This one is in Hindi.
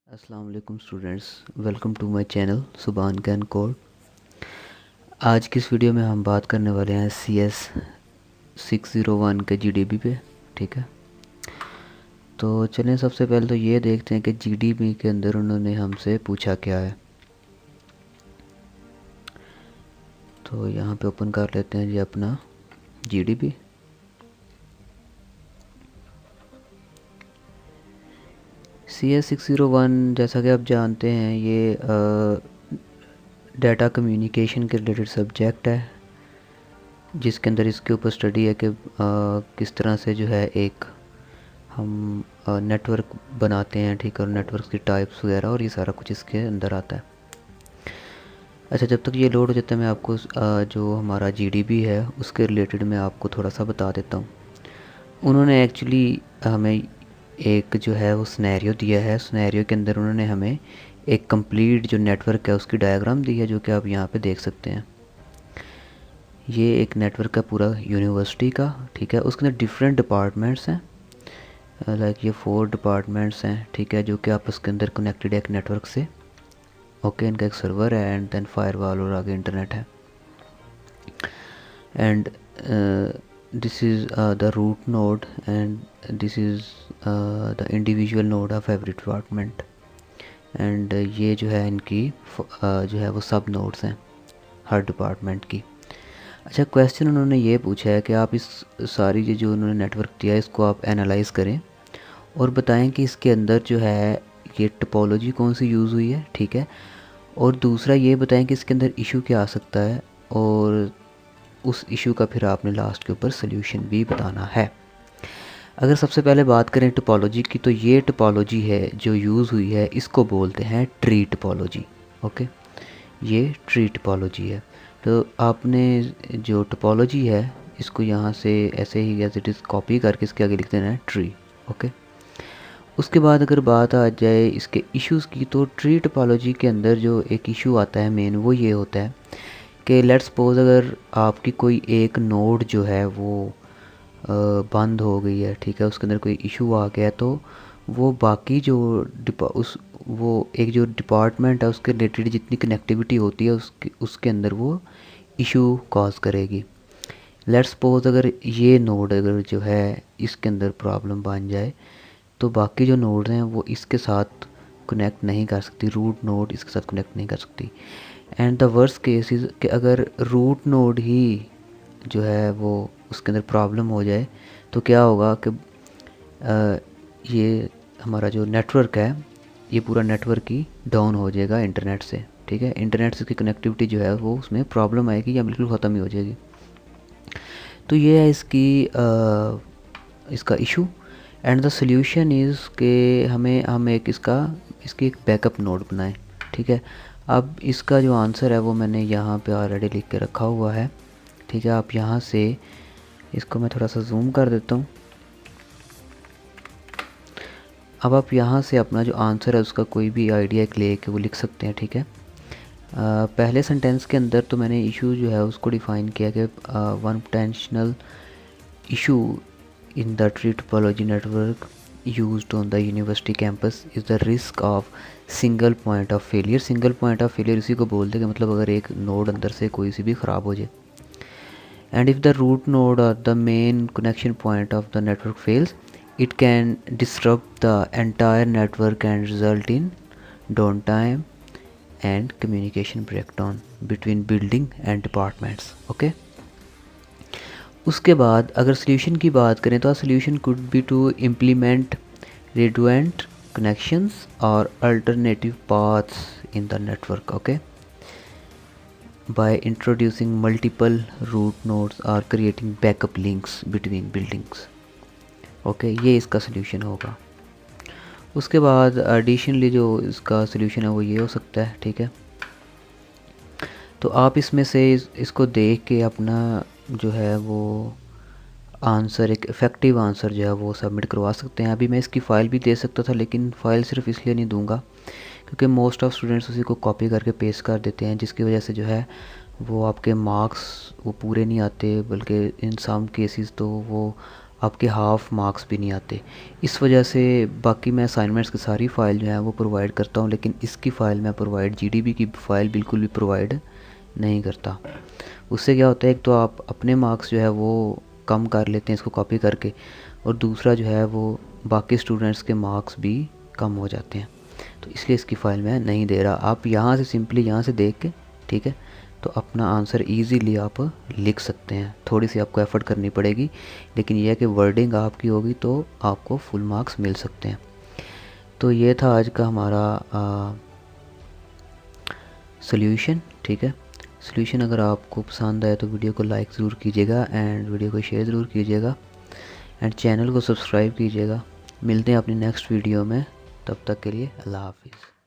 अस्सलाम वालेकुम students, welcome to my channel Subhan can code. आज की इस वीडियो में हम बात करने वाले हैं CS 601 के GDP पे। ठीक है, तो चलें सबसे पहले तो ये देखते हैं कि GDP के अंदर उन्होंने हमसे पूछा क्या है। तो यहाँ पे ओपन कर लेते हैं जी अपना GDP। CS 601 जैसा कि आप जानते हैं ये डाटा कम्युनिकेशन के रिलेटेड सब्जेक्ट है, जिसके अंदर इसके ऊपर स्टडी है कि किस तरह से जो है एक हम नेटवर्क बनाते हैं, ठीक है, और नेटवर्क की टाइप्स वगैरह और ये सारा कुछ इसके अंदर आता है। अच्छा, जब तक ये लोड हो जाता है मैं आपको जो हमारा GDP है उसके रिलेटेड मैं आपको थोड़ा सा बता देता हूँ। उन्होंने एक्चुअली हमें एक जो है वो सिनेरियो दिया है। सिनेरियो के अंदर उन्होंने हमें एक कंप्लीट जो नेटवर्क है उसकी डायग्राम दी है, जो कि आप यहाँ पे देख सकते हैं। ये एक नेटवर्क है पूरा यूनिवर्सिटी का, ठीक है। उसके अंदर डिफरेंट डिपार्टमेंट्स हैं, लाइक ये 4 डिपार्टमेंट्स हैं, ठीक है, जो कि आपस के अंदर कनेक्टेड है एक नेटवर्क से। ओके, इनका एक सर्वर है एंड देन फायरवॉल और आगे इंटरनेट है। And this is the root node and this is the individual node of every department. And ये जो है इनकी जो है वो सब नोड्स हैं हर डिपार्टमेंट की। अच्छा, क्वेश्चन उन्होंने ये पूछा है कि आप इस सारी ये जो उन्होंने नेटवर्क दिया है इसको आप एनालाइज़ करें और बताएं कि इसके अंदर जो है ये टोपोलॉजी कौन सी यूज़ हुई है, ठीक है। और दूसरा ये बताएं कि इसके अंदर इशू क्या आ सकता है और उस इशू का फिर आपने लास्ट के ऊपर सोल्यूशन भी बताना है। अगर सबसे पहले बात करें टोपोलॉजी की, तो ये टोपोलॉजी है जो यूज़ हुई है, इसको बोलते हैं ट्री टोपोलॉजी। ओके, ये ट्री टोपोलॉजी है। तो आपने जो टोपोलॉजी है इसको यहाँ से ऐसे ही एज इट इज़ कॉपी करके इसके आगे लिख देना है ट्री। ओके, उसके बाद अगर बात आ जाए इसके इश्यूज़ की, तो ट्री टोपोलॉजी के अंदर जो एक इशू आता है मेन, वो ये होता है कि लेट्स सपोज अगर आपकी कोई एक नोड जो है वो बंद हो गई है, ठीक है, उसके अंदर कोई इशू आ गया, तो वो बाकी जो वो एक जो डिपार्टमेंट है उसके रिलेटेड जितनी कनेक्टिविटी होती है उसके अंदर वो इशू कॉज करेगी। लेट्स सपोज अगर ये नोड अगर जो है इसके अंदर प्रॉब्लम बन जाए, तो बाकी जो नोड्स हैं वो इसके साथ कनेक्ट नहीं कर सकती, रूट नोड इसके साथ कनेक्ट नहीं कर सकती। And the worst case is कि अगर रूट नोड ही जो है वो उसके अंदर प्रॉब्लम हो जाए, तो क्या होगा कि ये हमारा जो नेटवर्क है ये पूरा नेटवर्क ही डाउन हो जाएगा इंटरनेट से, ठीक है। इंटरनेट से की कनेक्टिविटी जो है वो उसमें प्रॉब्लम आएगी या बिल्कुल ख़त्म ही हो जाएगी। तो ये है इसका issue. And the solution is के हम इसकी एक बैकअप नोड बनाएं, ठीक है। अब इसका जो आंसर है वो मैंने यहाँ पे ऑलरेडी लिख के रखा हुआ है, ठीक है। आप यहाँ से इसको मैं थोड़ा सा जूम कर देता हूँ। अब आप यहाँ से अपना जो आंसर है उसका कोई भी आइडिया ले के वो लिख सकते हैं, ठीक है। पहले सेंटेंस के अंदर तो मैंने इशू जो है उसको डिफ़ाइन किया कि one potential issue in the tree topology network used on the university campus is the risk of single point of failure। Single point of failure इसी को बोलते हैं कि मतलब अगर एक नोड अंदर से कोई सी भी ख़राब हो जाए। And if the root node और the main connection point of the network fails, it can disrupt the entire network and result in downtime and communication breakdown between building and departments। Okay, उसके बाद अगर सोल्यूशन की बात करें तो solution could be to implement redundant connections or alternative paths in the network, okay, by introducing multiple root nodes or creating backup links between buildings। Okay, ये इसका सोल्यूशन होगा। उसके बाद एडिशनली जो इसका सोल्यूशन है वो ये हो सकता है, ठीक है। तो आप इसमें से इसको देख के अपना जो है वो आंसर, एक इफ़ेक्टिव आंसर जो है वो सबमिट करवा सकते हैं। अभी मैं इसकी फ़ाइल भी दे सकता था, लेकिन फ़ाइल सिर्फ इसलिए नहीं दूंगा क्योंकि मोस्ट ऑफ़ स्टूडेंट्स उसी को कॉपी करके पेस्ट कर देते हैं, जिसकी वजह से जो है वो आपके मार्क्स वो पूरे नहीं आते, बल्कि इन सम केसेस तो वो आपके हाफ़ मार्क्स भी नहीं आते। इस वजह से बाकी मैं असाइनमेंट्स की सारी फ़ाइल जो है वो प्रोवाइड करता हूँ, लेकिन इसकी फ़ाइल मैं प्रोवाइड जीडीबी की फ़ाइल बिल्कुल भी प्रोवाइड नहीं करता। उससे क्या होता है, एक तो आप अपने मार्क्स जो है वो कम कर लेते हैं इसको कॉपी करके, और दूसरा जो है वो बाकी स्टूडेंट्स के मार्क्स भी कम हो जाते हैं। तो इसलिए इसकी फ़ाइल मैं नहीं दे रहा। आप यहाँ से सिंपली यहाँ से देख के, ठीक है, तो अपना आंसर इजीली आप लिख सकते हैं। थोड़ी सी आपको एफ़र्ट करनी पड़ेगी, लेकिन यह है कि वर्डिंग आपकी होगी तो आपको फुल मार्क्स मिल सकते हैं। तो ये था आज का हमारा सॉल्यूशन, ठीक है। सॉल्यूशन अगर आपको पसंद आए तो वीडियो को लाइक ज़रूर कीजिएगा एंड वीडियो को शेयर ज़रूर कीजिएगा एंड चैनल को सब्सक्राइब कीजिएगा। मिलते हैं अपनी नेक्स्ट वीडियो में, तब तक के लिए अल्लाह हाफिज़।